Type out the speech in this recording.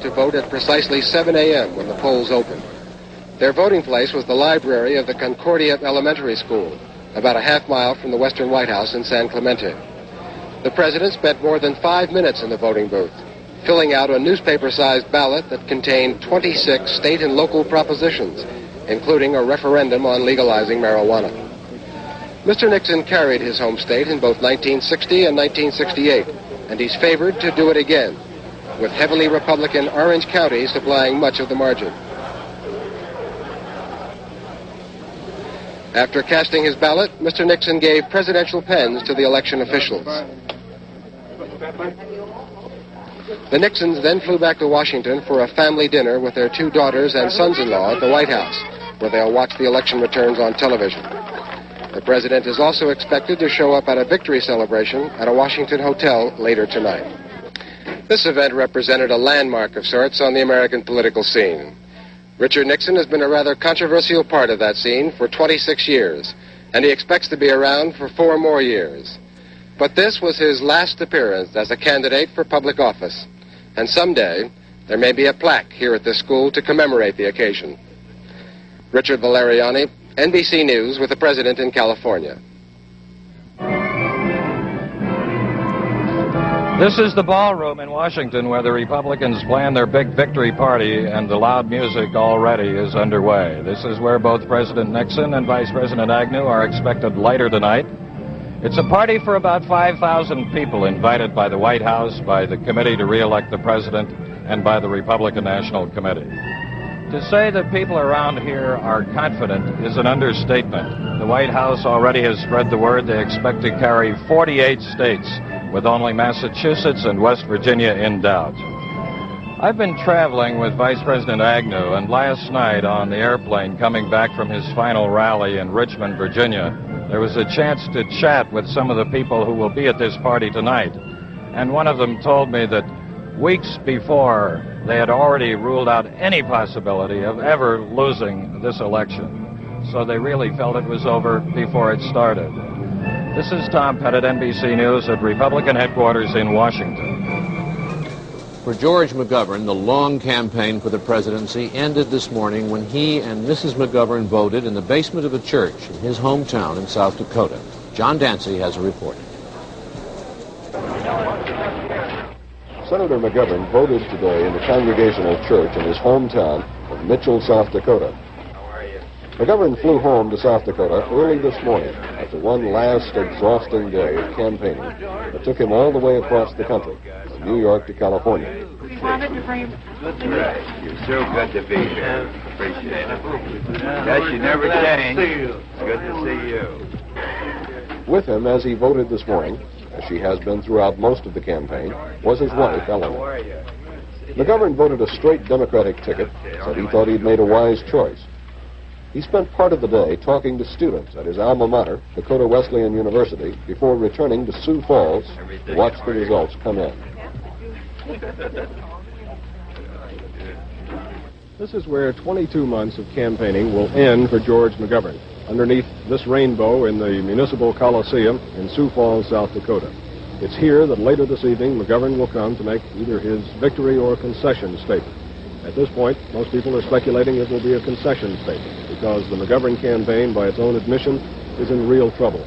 to vote at precisely 7 a.m. when the polls opened. Their voting place was the library of the Concordia Elementary School, about a half-mile from the Western White House in San Clemente. The president spent more than 5 minutes in the voting booth, filling out a newspaper-sized ballot that contained 26 state and local propositions, including a referendum on legalizing marijuana. Mr. Nixon carried his home state in both 1960 and 1968, and he's favored to do it again, with heavily Republican Orange County supplying much of the margin. After casting his ballot, Mr. Nixon gave presidential pens to the election officials. The Nixons then flew back to Washington for a family dinner with their 2 daughters and sons-in-law at the White House, where they'll watch the election returns on television. The president is also expected to show up at a victory celebration at a Washington hotel later tonight. This event represented a landmark of sorts on the American political scene. Richard Nixon has been a rather controversial part of that scene for 26 years, and he expects to be around for 4 more years. But this was his last appearance as a candidate for public office, and someday there may be a plaque here at this school to commemorate the occasion. Richard Valeriani, NBC News, with the president in California. This is the ballroom in Washington where the Republicans plan their big victory party, and the loud music already is underway. This is where both President Nixon and Vice President Agnew are expected later tonight. It's a party for about 5,000 people invited by the White House, by the Committee to Re-elect the President, and by the Republican National Committee. To say that people around here are confident is an understatement. The White House already has spread the word they expect to carry 48 states, with only Massachusetts and West Virginia in doubt. I've been traveling with Vice President Agnew, and last night on the airplane coming back from his final rally in Richmond, Virginia, there was a chance to chat with some of the people who will be at this party tonight. And one of them told me that weeks before, they had already ruled out any possibility of ever losing this election. So they really felt it was over before it started. This is Tom Pettit, NBC News at Republican headquarters in Washington. For George McGovern, the long campaign for the presidency ended this morning when he and Mrs. McGovern voted in the basement of a church in his hometown in South Dakota. John Dancy has a report. Senator McGovern voted today in the Congregational Church in his hometown of Mitchell, South Dakota. McGovern flew home to South Dakota early this morning after one last exhausting day of campaigning that took him all the way across the country, from New York to California. We wanted to bring him. You're so good to be here. Appreciate it. Yes, you never change. It's good to see you. With him as he voted this morning, as she has been throughout most of the campaign, was his wife, Eleanor. McGovern voted a straight Democratic ticket, said he thought he'd made a wise choice. He spent part of the day talking to students at his alma mater, Dakota Wesleyan University, before returning to Sioux Falls to watch the results come in. This is where 22 months of campaigning will end for George McGovern, underneath this rainbow in the Municipal Coliseum in Sioux Falls, South Dakota. It's here that later this evening McGovern will come to make either his victory or concession statement. At this point, most people are speculating it will be a concession statement because the McGovern campaign, by its own admission, is in real trouble.